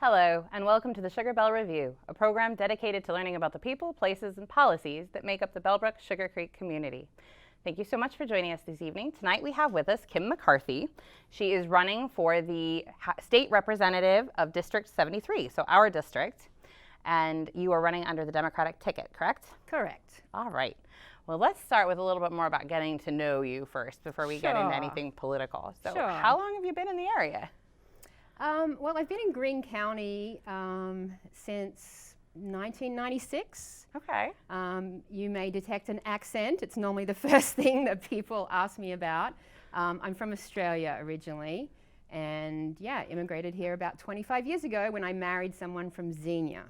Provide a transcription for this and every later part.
Hello, and welcome to the Sugar Bell Review, a program dedicated to learning about the people, places, and policies that make up the Bellbrook-Sugarcreek community. Thank you so much for joining us this evening. Tonight we have with us Kim McCarthy. She is running for the state representative of District 73, so our district, and you are running under the Democratic ticket, correct? Correct. All right. Well, let's start with a little bit more about getting to know you first before we get into anything political. So how long have you been in the area? Well, I've been in Greene County since 1996. Okay. You may detect an accent. It's normally the first thing that people ask me about. I'm from Australia originally, and yeah, immigrated here about 25 years ago when I married someone from Xenia.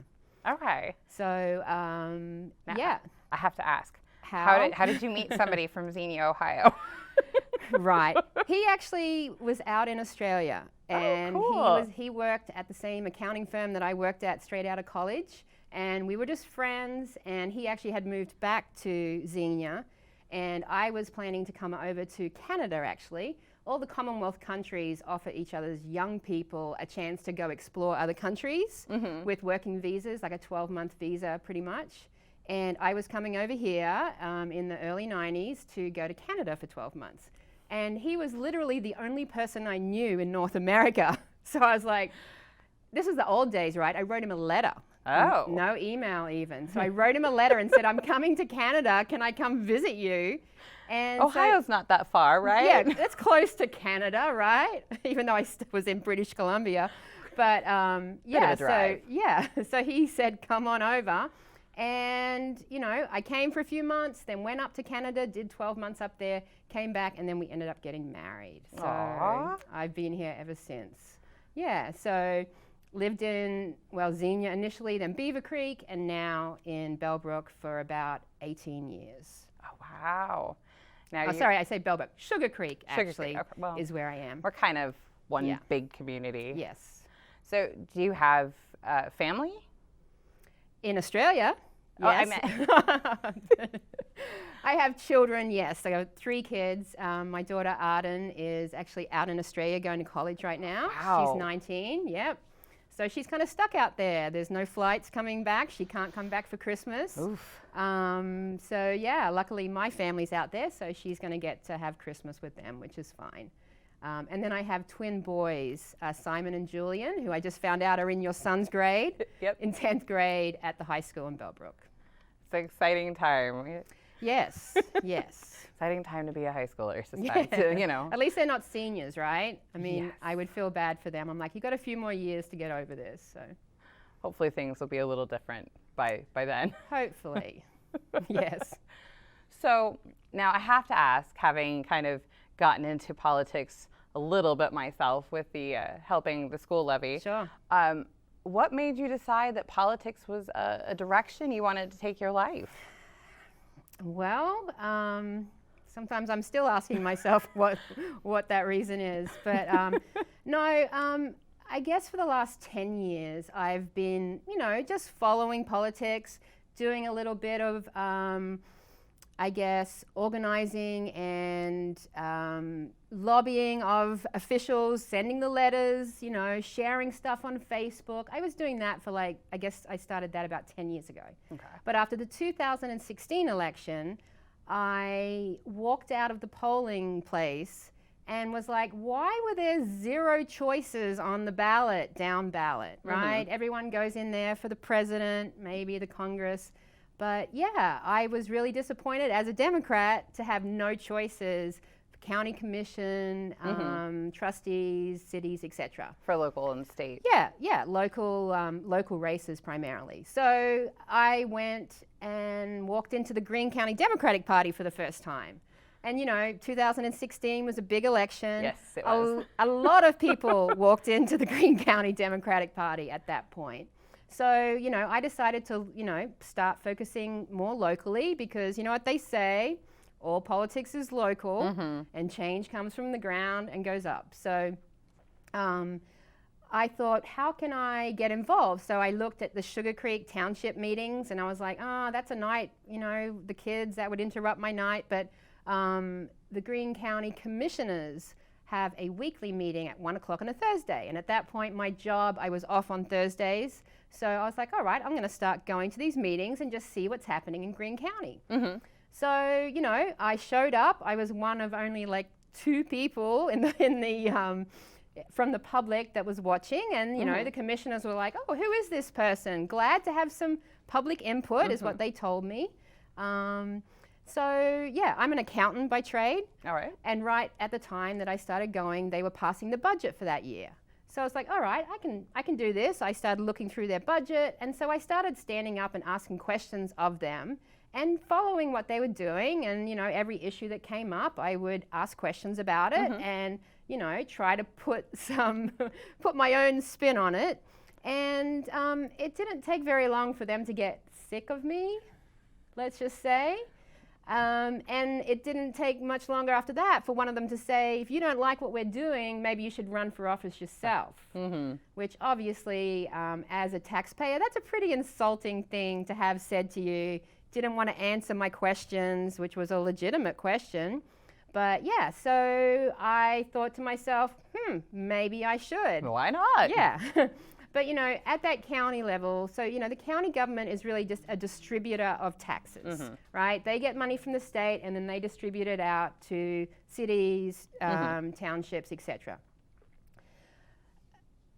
Okay. So, yeah. I have to ask. How did you meet somebody from Xenia, Ohio? Right. He actually was out in Australia, and he worked at the same accounting firm that I worked at straight out of college, and we were just friends, and he actually had moved back to Xenia, and I was planning to come over to Canada actually. All the Commonwealth countries offer each other's young people a chance to go explore other countries with working visas, like a 12-month visa pretty much. And I was coming over here in the early 90s to go to Canada for 12 months. And he was literally the only person I knew in North America. So I was like, this is the old days, right? I wrote him a letter. Oh. No email even. So I wrote him a letter and said, I'm coming to Canada. Can I come visit you? And Ohio's not that far, right? Yeah, it's close to Canada, right? Even though I was in British Columbia. But so he said, come on over. And, you know, I came for a few months, then went up to Canada, did 12 months up there, came back, and then we ended up getting married. So I've been here ever since. Yeah, so lived in, Xenia initially, then Beaver Creek, and now in Bellbrook for about 18 years. Oh, wow. Now sorry, I say Bellbrook. Sugarcreek, actually, is where I am. We're kind of one big community. Yes. So do you have family? In Australia, yes. I meant. I have children, yes. I have 3 kids. My daughter Arden is actually out in Australia going to college right now. Wow. She's 19, yep. So she's kind of stuck out there. There's no flights coming back. She can't come back for Christmas. Oof. So yeah, luckily my family's out there, so she's going to get to have Christmas with them, which is fine. And then I have twin boys, Simon and Julian, who I just found out are in your son's grade, in 10th grade at the high school in Bellbrook. It's an exciting time. Yes, yes. Exciting time to be a high schooler, you know. At least they're not seniors, right? I mean, I would feel bad for them. I'm like, you got a few more years to get over this, so. Hopefully things will be a little different by then. Hopefully, yes. So now I have to ask, having kind of gotten into politics a little bit myself with the helping the school levy. Sure. What made you decide that politics was a direction you wanted to take your life? Well, sometimes I'm still asking myself what that reason is. But I guess for the last 10 years, I've been, you know, just following politics, doing a little bit of I guess, organizing and lobbying of officials, sending the letters, you know, sharing stuff on Facebook. I was doing that for I guess I started that about 10 years ago. Okay. But after the 2016 election, I walked out of the polling place and was like, why were there 0 choices on the ballot, down ballot, right? Everyone goes in there for the president, maybe the Congress. But yeah, I was really disappointed as a Democrat to have no choices for county commission, trustees, cities, etc. For local and state. Yeah, local races primarily. So I went and walked into the Greene County Democratic Party for the first time. And you know, 2016 was a big election. Yes, it was. A lot of people walked into the Greene County Democratic Party at that point. So, you know, I decided to, you know, start focusing more locally because, you know what they say, all politics is local and change comes from the ground and goes up. So I thought, how can I get involved? So I looked at the Sugarcreek Township meetings and I was like, that's a night, you know, the kids, that would interrupt my night. But the Greene County commissioners have a weekly meeting at 1 o'clock on a Thursday. And at that point, my job, I was off on Thursdays. So I was like, all right, I'm going to start going to these meetings and just see what's happening in Greene County. Mm-hmm. So, you know, I showed up. I was one of only like 2 people from the public that was watching. And, you know, the commissioners were like, oh, who is this person? Glad to have some public input is what they told me. So yeah, I'm an accountant by trade. All right. And right at the time that I started going, they were passing the budget for that year. So I was like, all right, I can do this. I started looking through their budget. And so I started standing up and asking questions of them and following what they were doing. And, you know, every issue that came up, I would ask questions about it and, you know, try to put my own spin on it. And it didn't take very long for them to get sick of me, let's just say. And it didn't take much longer after that for one of them to say, if you don't like what we're doing, maybe you should run for office yourself. Which obviously, as a taxpayer, that's a pretty insulting thing to have said to you. Didn't want to answer my questions, which was a legitimate question. But yeah, so I thought to myself, maybe I should. Why not? Yeah. But, you know, at that county level, so, you know, the county government is really just a distributor of taxes, right? They get money from the state and then they distribute it out to cities, townships, etc.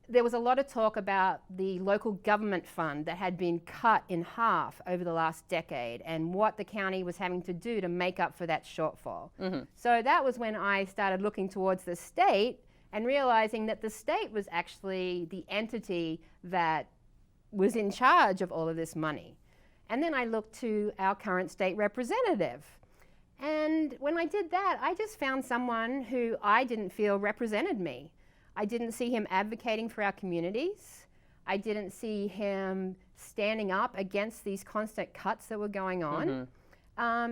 There was a lot of talk about the local government fund that had been cut in half over the last decade and what the county was having to do to make up for that shortfall. So that was when I started looking towards the state and realizing that the state was actually the entity that was in charge of all of this money. And then I looked to our current state representative. And when I did that, I just found someone who I didn't feel represented me. I didn't see him advocating for our communities. I didn't see him standing up against these constant cuts that were going on.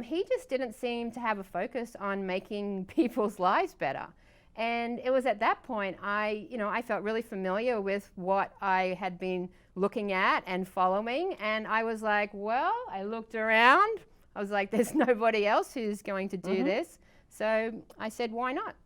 He just didn't seem to have a focus on making people's lives better. And it was at that point I felt really familiar with what I had been looking at and following. And I was like, well, I looked around. I was like, there's nobody else who's going to do this. So I said, why not?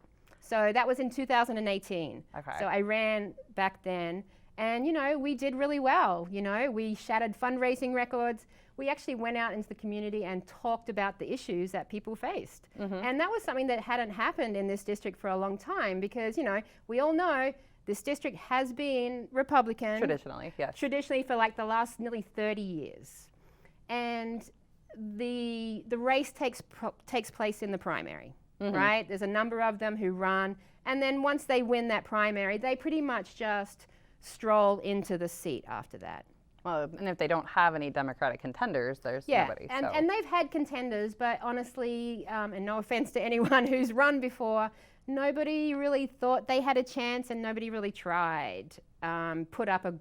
So that was in 2018. Okay. So I ran back then. And, you know, we did really well. You know, we shattered fundraising records. We actually went out into the community and talked about the issues that people faced. And that was something that hadn't happened in this district for a long time because, you know, we all know this district has been Republican. Traditionally, yes. Traditionally for like the last nearly 30 years. And the race takes place in the primary, right? There's a number of them who run. And then once they win that primary, they pretty much just stroll into the seat after that. Well, and if they don't have any Democratic contenders, there's nobody. And they've had contenders, but honestly, and no offense to anyone who's run before, nobody really thought they had a chance and nobody really tried, put up a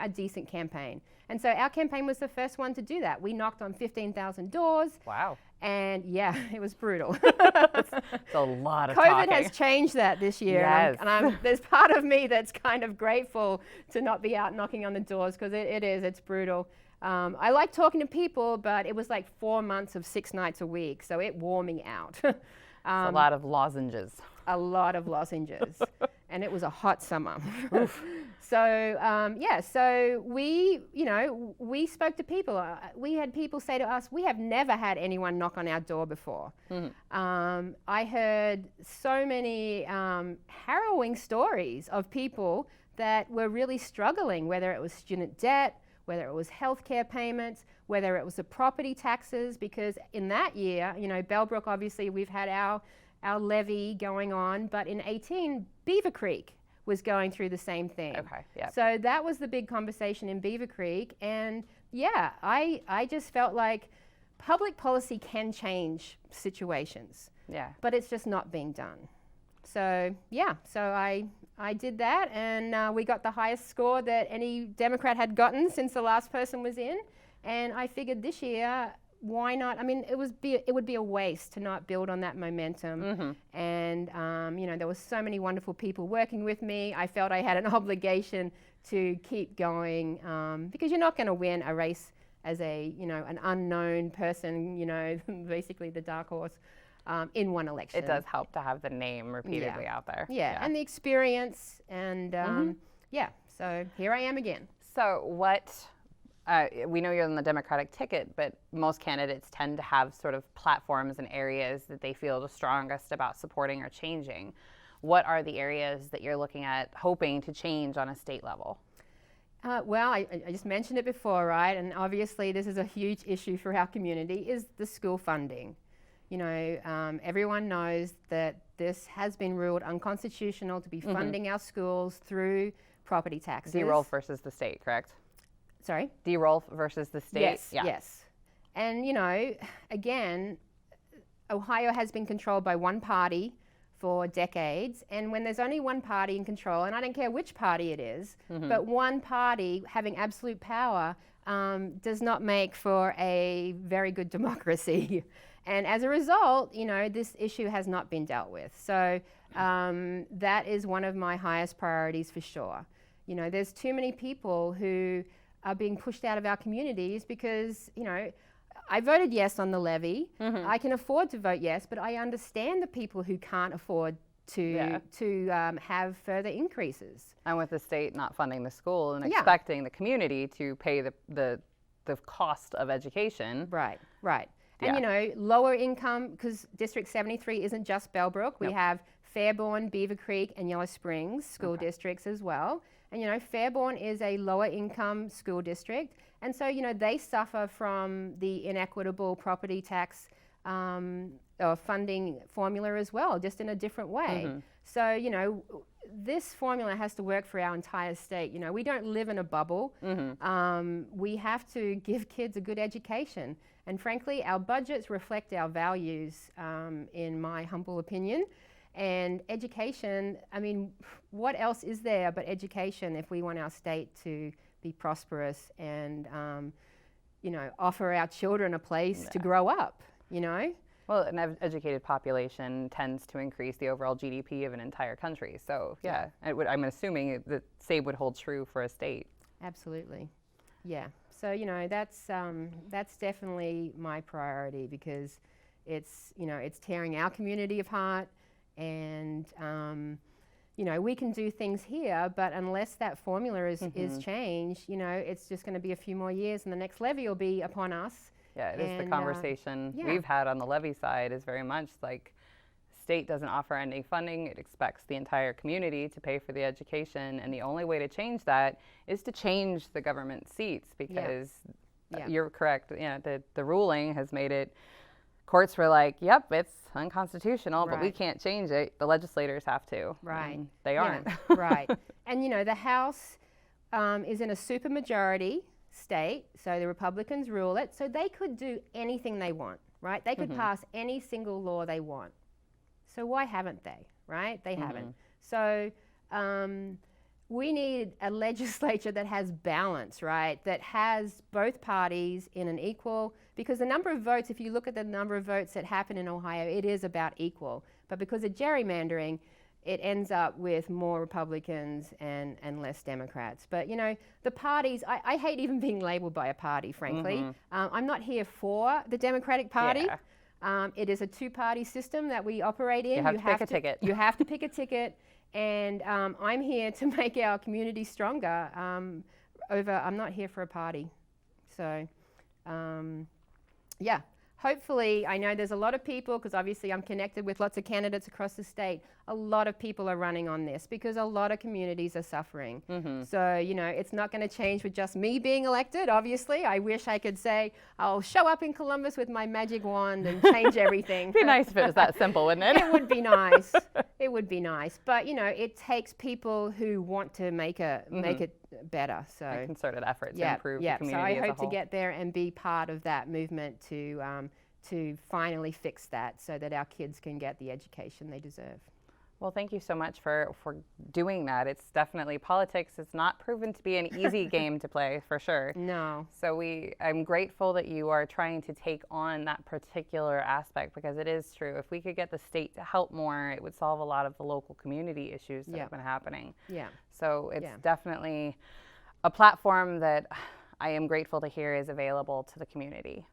decent campaign. And so our campaign was the first one to do that. We knocked on 15,000 doors. Wow. And yeah, it was brutal. It's a lot of COVID talking. has changed that this year. Yes. And there's part of me that's kind of grateful to not be out knocking on the doors because it's brutal. I like talking to people, but it was like 4 months of 6 nights a week, so it wore me out. A lot of lozenges. A lot of lozenges. And it was a hot summer. So so we spoke to people. We had people say to us, we have never had anyone knock on our door before. I heard so many harrowing stories of people that were really struggling, whether it was student debt, whether it was healthcare payments, whether it was the property taxes, because in that year, you know, Bellbrook, obviously we've had our levy going on, but in 18, Beaver Creek was going through the same thing. Okay, yeah. So that was the big conversation in Beaver Creek. And yeah, I just felt like public policy can change situations. Yeah. But it's just not being done. So yeah, so I did that and we got the highest score that any Democrat had gotten since the last person was in. And I figured this year, why not? I mean, it would be a waste to not build on that momentum. And there was so many wonderful people working with me. I felt I had an obligation to keep going because you're not going to win a race as an unknown person, basically the dark horse. in one election. It does help to have the name repeatedly out there. Yeah, and the experience, and so here I am again. So we know you're on the Democratic ticket, but most candidates tend to have sort of platforms and areas that they feel the strongest about supporting or changing. What are the areas that you're looking at hoping to change on a state level? Well, I just mentioned it before, right? And obviously this is a huge issue for our community, is the school funding. You know, everyone knows that this has been ruled unconstitutional to be funding our schools through property taxes. D-Rolf versus the state, correct? Sorry? D-Rolf versus the state? Yes, yes. And, you know, again, Ohio has been controlled by one party for decades, and when there's only one party in control, and I don't care which party it is, but one party having absolute power does not make for a very good democracy. And as a result, you know, this issue has not been dealt with. So that is one of my highest priorities for sure. You know, there's too many people who are being pushed out of our communities because, you know, I voted yes on the levy. I can afford to vote yes, but I understand the people who can't afford to have further increases. And with the state not funding the school and expecting the community to pay the cost of education. Right, right. And, you know, lower income, because District 73 isn't just Bellbrook. We have Fairborn, Beaver Creek, and Yellow Springs school districts as well. And, you know, Fairborn is a lower income school district. And so, you know, they suffer from the inequitable property tax or funding formula as well, just in a different way. So, you know, this formula has to work for our entire state. You know, we don't live in a bubble. We have to give kids a good education. And frankly, our budgets reflect our values, in my humble opinion. And education, I mean, what else is there but education if we want our state to be prosperous and, you know, offer our children a place to grow up, you know? Well, an educated population tends to increase the overall GDP of an entire country. So, I'm assuming that same would hold true for a state. Absolutely. Yeah. So, you know, that's definitely my priority because it's, you know, it's tearing our community apart. And, you know, we can do things here, but unless that formula is changed, you know, it's just going to be a few more years and the next levy will be upon us. Yeah, it is the conversation we've had on the levy side is very much like state doesn't offer any funding. It expects the entire community to pay for the education. And the only way to change that is to change the government seats because you're correct. You know, the ruling has made it. Courts were like, yep, it's unconstitutional, but we can't change it. The legislators have to. Right. They aren't. Right. And, you know, the House is in a supermajority state, so the Republicans rule it, so they could do anything they want, right? They could pass any single law they want. So why haven't they, right? They haven't. So we need a legislature that has balance, right? That has both parties in an equal, because the number of votes, if you look at the number of votes that happen in Ohio, it is about equal. But because of gerrymandering, it ends up with more Republicans and less Democrats. But, you know, the parties, I hate even being labeled by a party, frankly. I'm not here for the Democratic Party. It is a two-party system that we operate in. You have to pick a ticket. You have to pick a ticket. And I'm here to make our community stronger. I'm not here for a party. So, yeah. Hopefully, I know there's a lot of people, because obviously I'm connected with lots of candidates across the state. A lot of people are running on this because a lot of communities are suffering. So, you know, it's not going to change with just me being elected, obviously. I wish I could say, I'll show up in Columbus with my magic wand and change everything. It'd be nice if it was that simple, wouldn't it? It would be nice. It would be nice. But, you know, it takes people who want to make it better. So a concerted effort to improve the community so I as a hope whole. to get there and be part of that movement to finally fix that so that our kids can get the education they deserve. Well, thank you so much for doing that. It's definitely, politics is not proven to be an easy game to play, for sure. No. So I'm grateful that you are trying to take on that particular aspect, because it is true. If we could get the state to help more, it would solve a lot of the local community issues that have been happening. Yeah. So it's definitely a platform that I am grateful to hear is available to the community.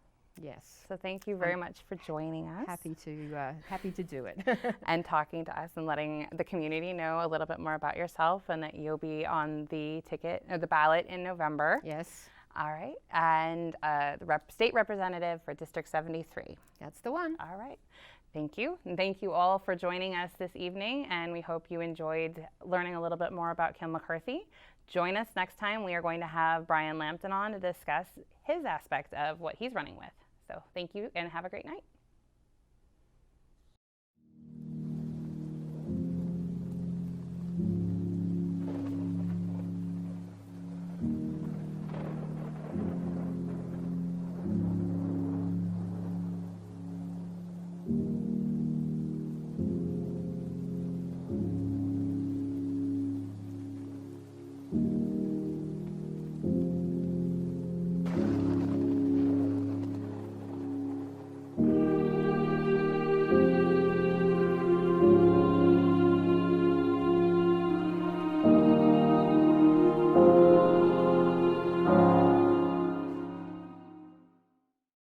Yes. So thank you very much for joining us. Happy to do it. And talking to us and letting the community know a little bit more about yourself, and that you'll be on the ticket or the ballot in November. Yes. All right. And the state representative for District 73. That's the one. All right. Thank you. And thank you all for joining us this evening, and we hope you enjoyed learning a little bit more about Kim McCarthy. Join us next time. We are going to have Brian Lampton on to discuss his aspect of what he's running with. So thank you and have a great night.